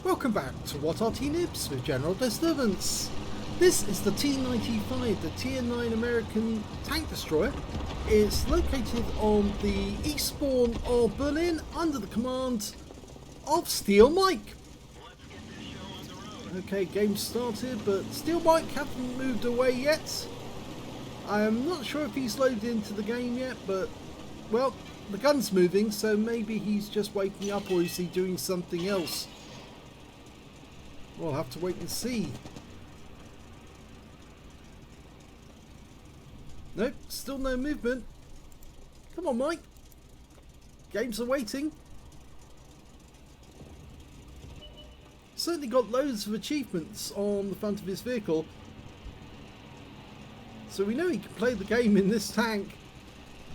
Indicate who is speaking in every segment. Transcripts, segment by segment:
Speaker 1: Welcome back to What Arty Noobs with General Disturbance. This is the T95, the Tier 9 American tank destroyer. It's located on the east spawn of Berlin under the command of Steel Mike. Okay, game started, but Steel Mike hasn't moved away yet. I am not sure if he's loaded into the game yet, but, well, the gun's moving, so maybe he's just waking up, or is he doing something else? We'll have to wait and see. Nope, still no movement. Come on, Mike. Games are waiting. Certainly got loads of achievements on the front of his vehicle. So we know he can play the game in this tank.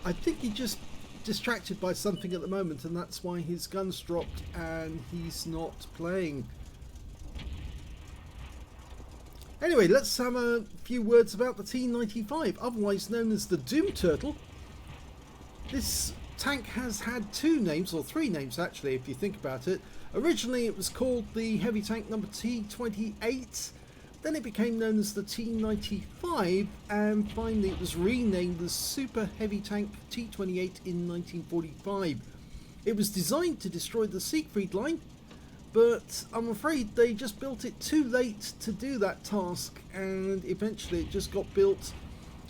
Speaker 1: I think he's just distracted by something at the moment, and that's why his gun's dropped and he's not playing. Anyway, let's have a few words about the T95, otherwise known as the Doom Turtle. This tank has had two names, or three names actually, if you think about it. Originally it was called the heavy tank number T28, then it became known as the T95, and finally it was renamed the Super Heavy Tank T28 in 1945. It was designed to destroy the Siegfried line, but I'm afraid they just built it too late to do that task, and eventually it just got built,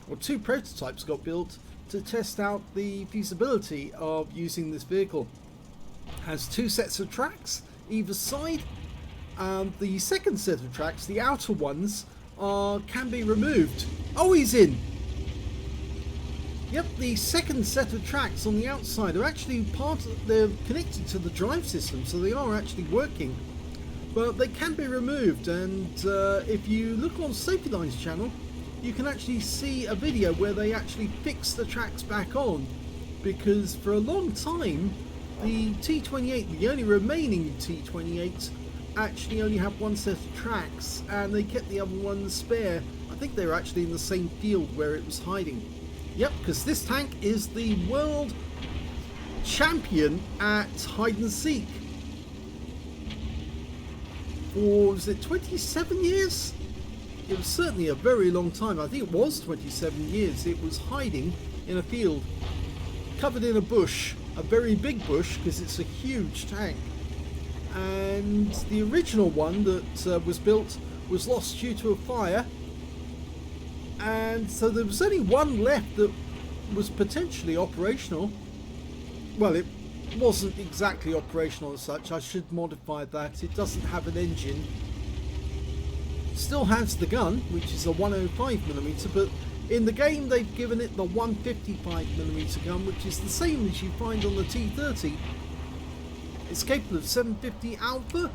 Speaker 1: or two prototypes got built to test out the feasibility of using this vehicle. It has two sets of tracks either side. The second set of tracks, the outer ones, can be removed. Oh, he's in! Yep, the second set of tracks on the outside are actually they're connected to the drive system, so they are actually working. But they can be removed, and if you look on Safety Line's channel, you can actually see a video where they actually fix the tracks back on, because for a long time the T28, the only remaining T28, actually only have one set of tracks, and they kept the other one spare. I think they were actually in the same field where it was hiding. Yep, because this tank is the world champion at hide and seek. For, was it 27 years? It was certainly a very long time. I think it was 27 years. It was hiding in a field, covered in a bush, a very big bush, because it's a huge tank. And the original one that was built was lost due to a fire. And so there was only one left that was potentially operational. Well, it wasn't exactly operational as such. I should modify that. It doesn't have an engine. Still has the gun, which is a 105mm, but in the game they've given it the 155mm gun, which is the same as you find on the T30. It's capable of 750 alpha,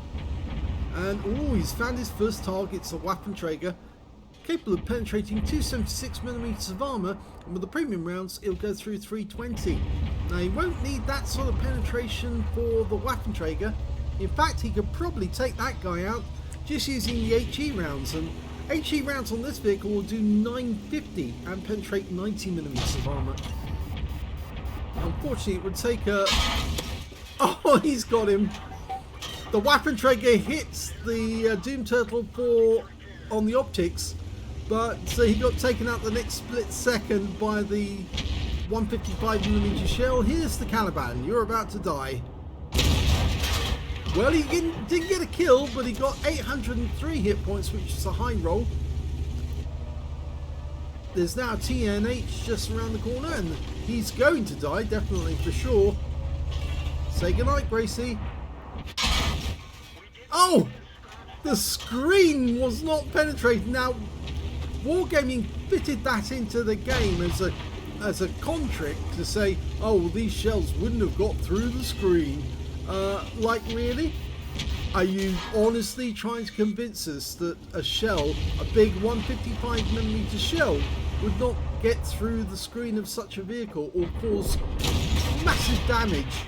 Speaker 1: and he's found his first target. It's a Waffenträger, capable of penetrating 276mm of armour, and with the premium rounds it'll go through 320. Now he won't need that sort of penetration for the Waffenträger. In fact, he could probably take that guy out just using the HE rounds, and HE rounds on this vehicle will do 950 and penetrate 90mm of armour. Unfortunately it would take a... Oh, he's got him! The Waffenträger hits the Doom Turtle on the optics, but he got taken out the next split second by the 155mm shell. Here's the Caliban. You're about to die. Well, he didn't get a kill, but he got 803 hit points, which is a high roll. There's now a TNH just around the corner, and he's going to die, definitely, for sure. Say goodnight, Gracie. Oh! The screen was not penetrated. Now, Wargaming fitted that into the game as a con trick to say, oh, well, these shells wouldn't have got through the screen. Like, really? Are you honestly trying to convince us that a shell, a big 155mm shell, would not get through the screen of such a vehicle or cause massive damage?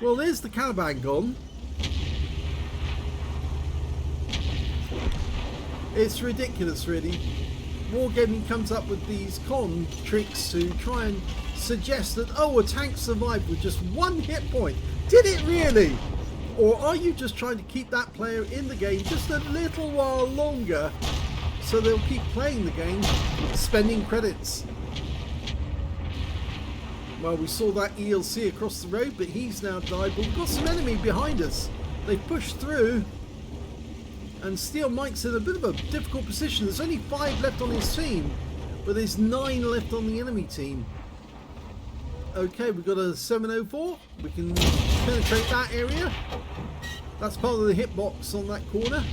Speaker 1: Well, there's the Caliban gone. It's ridiculous, really. Wargaming comes up with these con tricks to try and suggest that, oh, a tank survived with just one hit point. Did it really? Or are you just trying to keep that player in the game just a little while longer so they'll keep playing the game, spending credits? Well, we saw that ELC across the road, but he's now died. But we've got some enemy behind us. They've pushed through. And Steel Mike's in a bit of a difficult position. There's only 5 left on his team, but there's 9 left on the enemy team. Okay, we've got a 704. We can penetrate that area. That's part of the hitbox on that corner.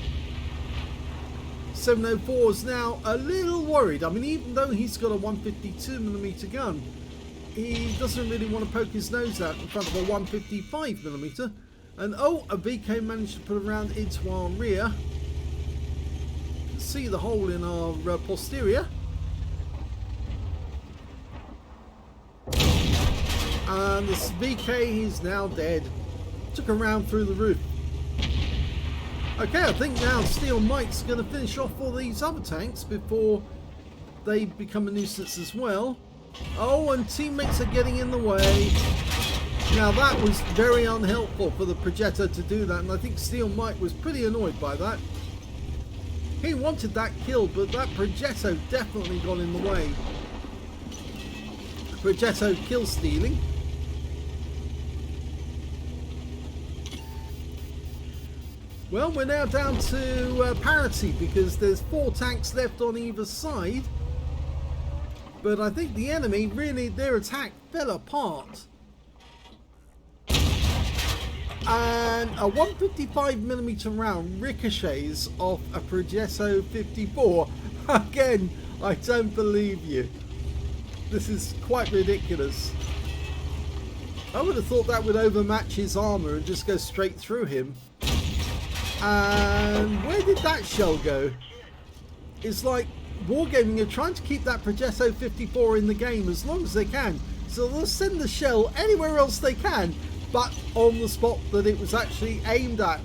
Speaker 1: 704 is now a little worried. I mean, even though he's got a 152mm gun, he doesn't really want to poke his nose out in front of a 155mm. And oh, a VK managed to put a round into our rear. See the hole in our posterior. And this VK is now dead. Took a round through the roof. Okay, I think now Steel Mike's going to finish off all these other tanks before they become a nuisance as well. Oh, and teammates are getting in the way. Now that was very unhelpful for the Progetto to do that, and I think Steel Mike was pretty annoyed by that. He wanted that kill, but that Progetto definitely got in the way. Progetto kill stealing. Well, we're now down to parity because there's 4 tanks left on either side. But I think the enemy, really, their attack fell apart. And a 155mm round ricochets off a Progetto 54. Again, I don't believe you. This is quite ridiculous. I would have thought that would overmatch his armor and just go straight through him. And where did that shell go? It's like Wargaming are trying to keep that Progetto 54 in the game as long as they can. So they'll send the shell anywhere else they can, but on the spot that it was actually aimed at.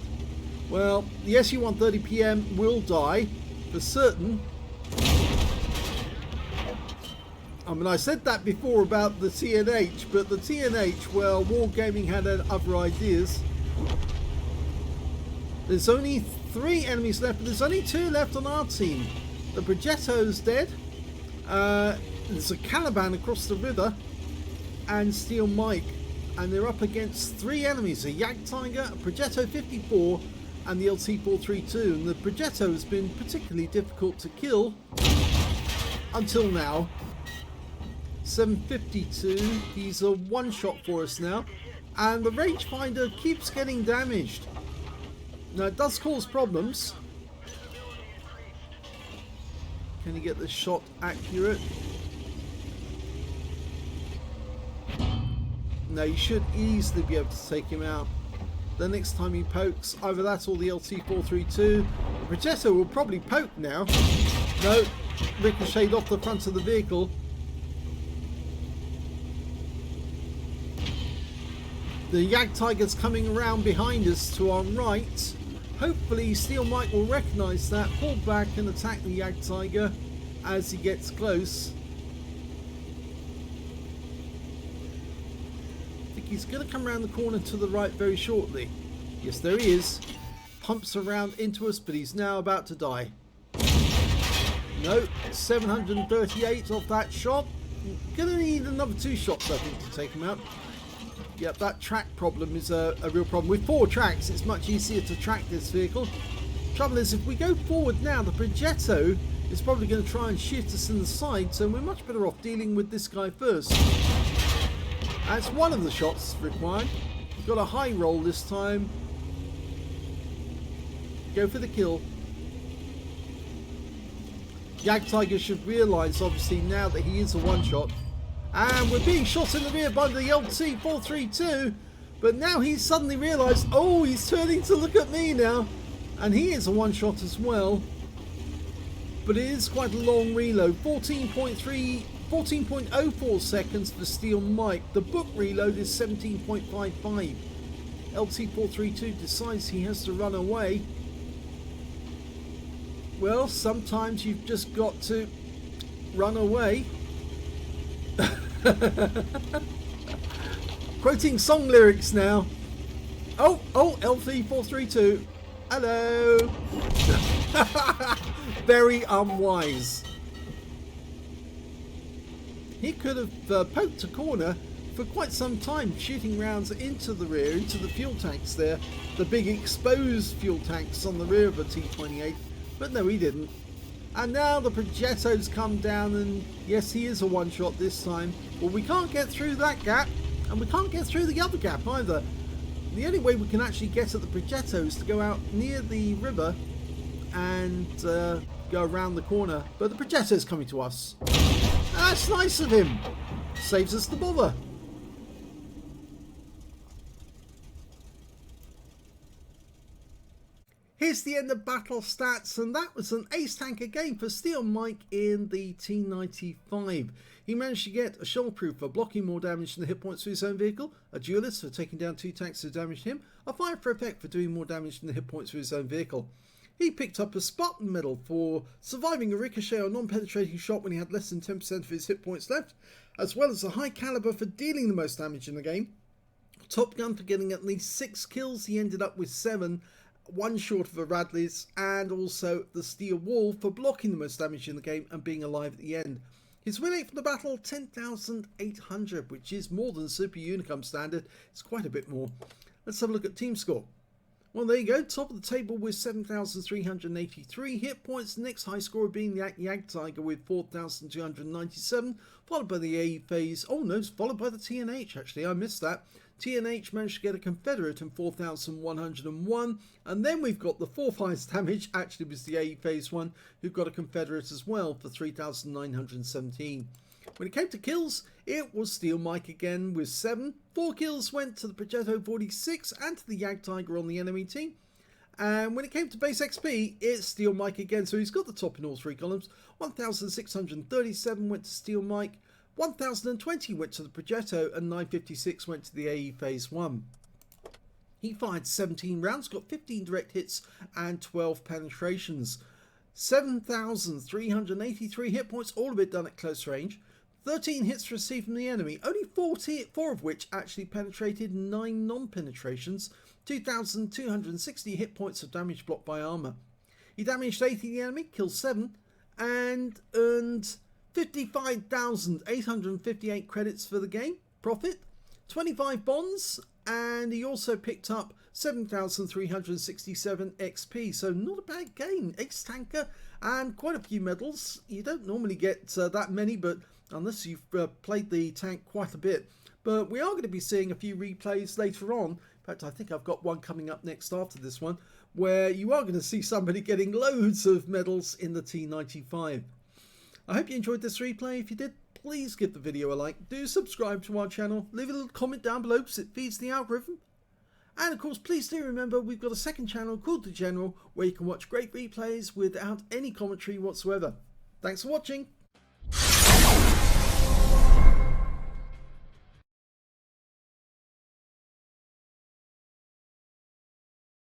Speaker 1: Well, the SU-130PM will die for certain. I mean, I said that before about the TNH, but the TNH, well, Wargaming had other ideas. There's only 3 enemies left, but there's only 2 left on our team. The Progetto's dead. There's a Caliban across the river, and Steel Mike. And they're up against 3 enemies, a Jagdtiger, a Progetto 54, and the LT432. And the Progetto has been particularly difficult to kill until now. 752, he's a one-shot for us now. And the rangefinder keeps getting damaged. Now it does cause problems. Can you get the shot accurate? No, you should easily be able to take him out. The next time he pokes, either that or the LT432. The Progetto will probably poke now. No, ricocheted off the front of the vehicle. The Jagdtiger's coming around behind us to our right. Hopefully Steel Mike will recognise that, pull back and attack the Jagdtiger as he gets close. I think he's going to come around the corner to the right very shortly. Yes, there he is. Pumps around into us, but he's now about to die. No, 738 off that shot. Gonna need another 2 shots, I think, to take him out. Yep, that track problem is a real problem. With 4 tracks, it's much easier to track this vehicle. Trouble is, if we go forward now, the Progetto is probably going to try and shoot us in the side, so we're much better off dealing with this guy first. That's one of the shots required. We've got a high roll this time. Go for the kill. Jagdtiger should realise, obviously, now that he is a one-shot. And we're being shot in the rear by the LT432. But now he's suddenly realised, oh, he's turning to look at me now. And he is a one-shot as well. But it is quite a long reload. 14.04 seconds for Steel Mike. The book reload is 17.55. LT432 decides he has to run away. Well, sometimes you've just got to run away. Quoting song lyrics now. Oh, LT432. Hello. Very unwise. He could have poked a corner for quite some time, shooting rounds into the rear, into the fuel tanks there, the big exposed fuel tanks on the rear of a T28, but no, he didn't. And now the Progetto's come down, and yes, he is a one-shot this time. Well, we can't get through that gap, and we can't get through the other gap either. The only way we can actually get at the Progetto is to go out near the river and go around the corner, but the Progetto's coming to us. That's nice of him. Saves us the bother. Here's the end of battle stats, and that was an ace tanker game for Steel Mike in the T95. He managed to get a shell proof for blocking more damage than the hit points to his own vehicle, a duelist for taking down 2 tanks who damaged him, a fire for effect for doing more damage than the hit points to his own vehicle. He picked up a Spartan medal for surviving a ricochet or non-penetrating shot when he had less than 10% of his hit points left, as well as a high caliber for dealing the most damage in the game. Top Gun for getting at least 6 kills, he ended up with 7, one short of a Radley's, and also the Steel Wall for blocking the most damage in the game and being alive at the end. His win rate for the battle, 10,800, which is more than Super Unicum standard. It's quite a bit more. Let's have a look at team score. Well, there you go, top of the table with 7,383 hit points. The next high scorer being the Jagdtiger with 4,297, followed by the AE phase. Oh no, it's followed by the TNH, actually, I missed that. TNH managed to get a Confederate in 4,101, and then we've got the 4 fires damage, actually was the AE phase one, who got a Confederate as well for 3,917. When it came to kills, it was Steel Mike again with 7. 4 kills went to the Progetto 46 and to the Jagdtiger on the enemy team. And when it came to base XP, it's Steel Mike again, so he's got the top in all 3 columns. 1,637 went to Steel Mike, 1,020 went to the Progetto, and 956 went to the AE phase 1. He fired 17 rounds, got 15 direct hits and 12 penetrations. 7,383 hit points, all of it done at close range. 13 hits received from the enemy, only 4 of which actually penetrated, 9 non-penetrations. 2,260 hit points of damage blocked by armour. He damaged 80 of the enemy, killed 7, and earned 55,858 credits for the game profit, 25 bonds, and he also picked up 7,367 XP, so not a bad game. Ace tanker and quite a few medals. You don't normally get that many, but unless you've played the tank quite a bit. But we are going to be seeing a few replays later on. In fact, I think I've got one coming up next after this one, where you are going to see somebody getting loads of medals in the T95. I hope you enjoyed this replay. If you did, please give the video a like. Do subscribe to our channel. Leave a little comment down below because it feeds the algorithm. And of course, please do remember we've got a second channel called The General where you can watch great replays without any commentary whatsoever. Thanks for watching.